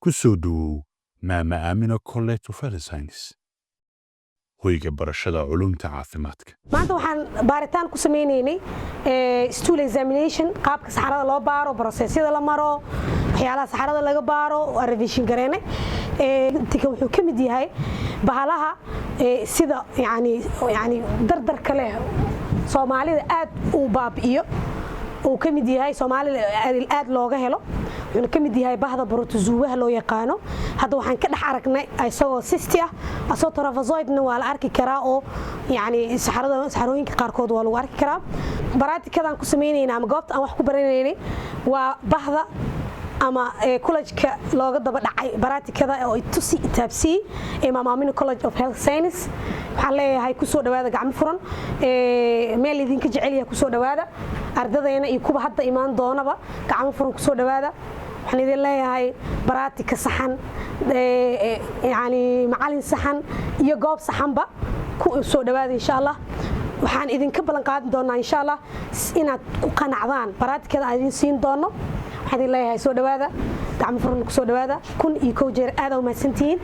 ku soo dhowow Maama Aamina College of Health Science hoyga barashada culuumta caafimaadka. maanta waxaan baaritaan ku sameynaynay stool examination qaabka saxarada loo baaro processyada la maro waxyaalaha saxarada laga baaro waa revision gareynay tika wuxuu ka mid yahay bahalaha sida yani dardarka leh Soomaalida aad u baabi'iyo oo ka mid yahay Soomaalida aad looga helo wuxuu ka mid yahay bahda protozoaha loo yaqaano hadda waxaan ka dhex aragnay isagoo cysti ah asoo trophozoidna waa la arki karaa oo yani saxarooyinka qaarkood waa lagu arki karaa baraatikadan ku sameynayna ama goobta aan wax ku baranaynay waa bahda ama college-ka looga daba dhacay baraatikada oo tusi taabsi Maama Aamina College of Health Science waxaan leeyahay ku soo dhawaada gacmo furan meel idinka jecel yahay ku soo dhawaada ardadayna iyo kuba hadda imaan doonaba gacmo furan ku soo dhawaada waxaan idin leeyahay baraatika saxan yani macallin saxan iyo goob saxanba ku soo dhawaada insha Allah waxaan idinka ballan qaadi doonaa insha Allah inaad ku qanacdaan baraatikada aan idin siin doono waxaan idin leeyahay soo dhawaada gacmo furan ku soo dhawaada kun iyo kow jeer aad u mahadsantihiin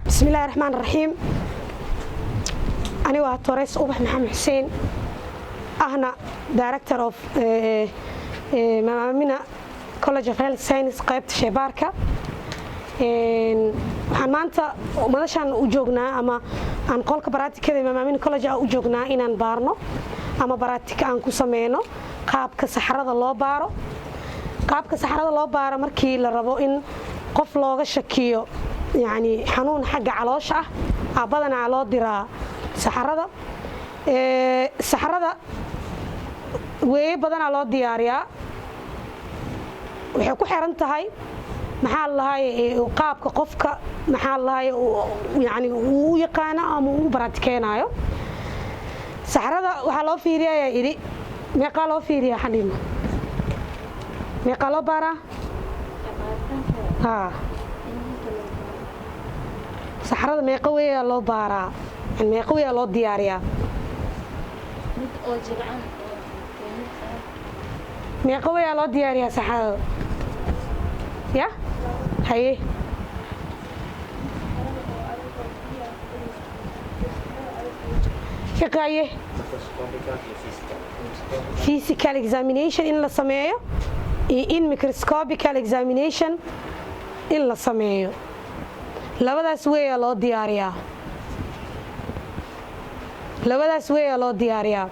bismillaahir rahmaanir rahiim أنا وهاتوريس أوبح محمد حسين أهنا Director of Maama Aamina College of Health Science qaybta shaybaarka waxaan maanta madashan u joognaa ama aan qolka baraatikada Maama Aamina College u joognaa inaan baarno ama baraatika aan ku sameeyno qaabka saxarada loo baaro markii la rabo in qof looga shakiyo yani xanuun xagga caloosha ah badanaa loo diraa saxarada way badanaa loo diyaariyaa waxay ku xiran tahay maxaa lahaay qaabka qofka maxaa lahaay yani uu yaqaan ama uu baraatikeenayo saxarada waxa loo fiiriyaa iri meeqa loo fiiriyaa xaliimo meeqa loo baara saxarada meeqa weeyaa loo baaraa meeqa weeyaa loo diyaariyaa meeqa weeyaa loo diyaariyaa saxarada ya haye fiqaye physical examination in la sameeyo iyo in microscopical examination in la sameeyo labadaas weeyaa loo diyaariyaa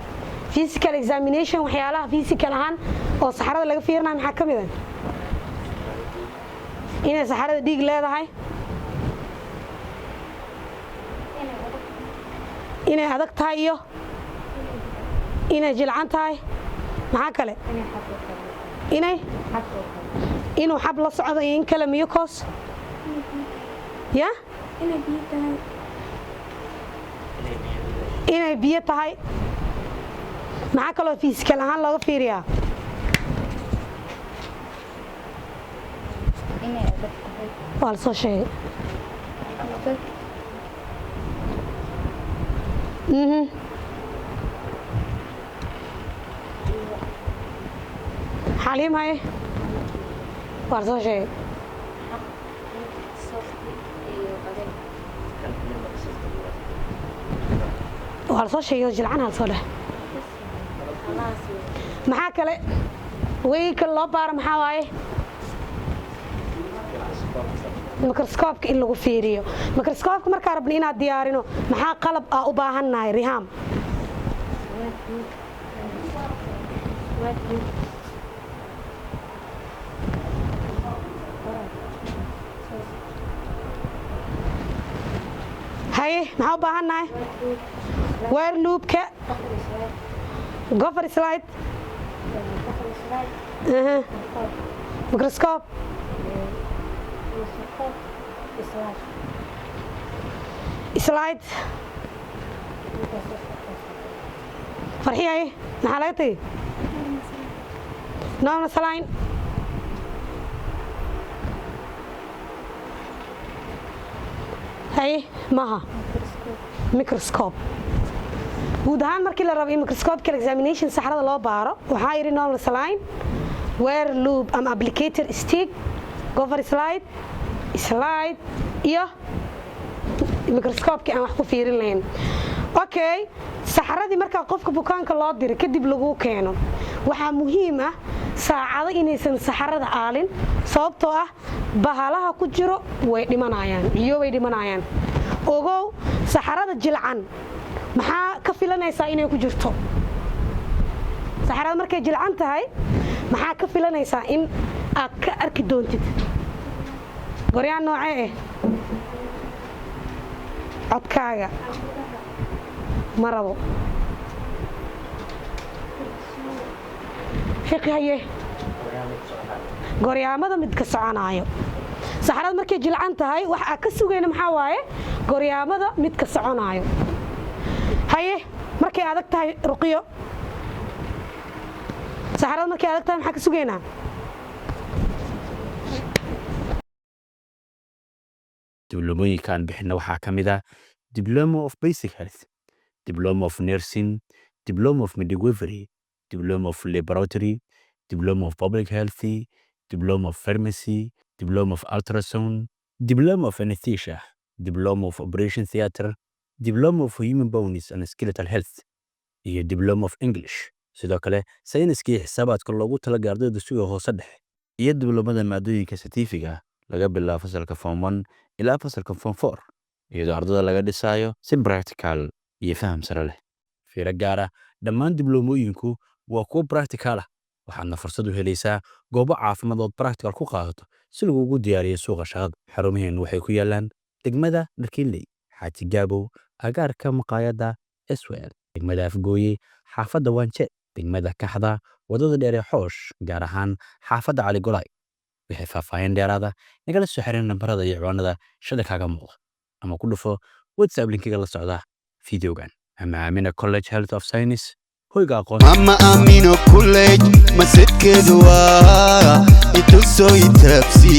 physical examination waxyaalaha physical ahaan oo saxarada laga fiirinayo maxaa ka mid ah inay saxarada dhiig leedahay inay adag tahay iyo inay jilcan tahay maxaa kale inuu xab la socdo iyo in kale mucus ya inay biyo tahay maxaa kaloo physical ahaan looga fiiriyaa waa la soo sheegay xaliim haye waa la soo sheegay waa la soo sheegay jilcan hal soo dheh maxaa kale weeyka loo baaro maxaa waaye microscope in lagu fiiriyo microscope marka rabna inaad diyaarino maxaa qalab u baahannahay Riham haye maxaa u baahannahay wire loopka gopher slide microscope slide farxiye maxaa laga tagay normal saline haye maha microscope guud ahaan markii la rabo in microscopical examination saxarada loo baaro waxaa yiri normal saline wear loop ama applicator stick cover slide iyo microscope aan wax ku fiirin lahayn okay saxaradii marka qofka bukaanka loo diray kadib lagu keeno waxa muhiim ah saacado inaysan saxarada aalin sababtoo ah bahalaha ku jiro way dhimanayaan ogow saxarada jilcan maxaa ka filanaysaa inay ku jirto saxarada markay jilcan tahay maxaa ka filanaysaa in aad ka arki doontid goryaan noocee codkaaga marabo fiqhaye goryaamada mid ka soconaayo saxarada markay jilcan tahay waxa ka sugayna maxaa waaye goryaamada mid ka soconaayo haye markay adag tahay ruqiyo saxarada markay adag tahay maxaa ka sugaynaa dibloomooyinkaan bixina waxaa ka mid ah diploma of basic health diploma of nursing diploma of midwifery diploma of laboratory diploma of public health diploma of pharmacy diploma of ultrasound diploma of anesthesia diploma of operation theatre diploma of human bones and skeletal health iyo diploma of english sidoo kale sayniska iyo xisaabaadka loogu talagalay ardayda dugsiga hoose dhexe iyo diplomada maadooyinka scientifiga laga bilaabo fasalka form 1 ilaa fasalka form 4 iyadoo ardayda laga dhisayo si practical iyo faham sare leh fiiro gaar ah dhammaan diblomooyinku waa kuwo practical ah waxaadna fursad u helaysaa goobo caafimaad oo practical ku qaadato si lagugu diyaariyo suuqa shaqada xarumaheenu waxay ku yaalaan degmada Dharkiinley Xaaji Gaabo agaarka maqaayada Eswell degmada Afgooye xaafadda Wanje degmada Kaxda wadada dheer ee Xoosh gaar ahaan xaafadda Cali Golay wixii faahfaahin dheeraada nagala soo xiriir nambarada iyo ciwaanada shadakaaga muuqda ama ku dhufo WhatsApp linkiga la socda fiidiyogan ama Amina College Health of Science hoyga aqoon Mama Amina College masadkeedu waa itu soo itabsi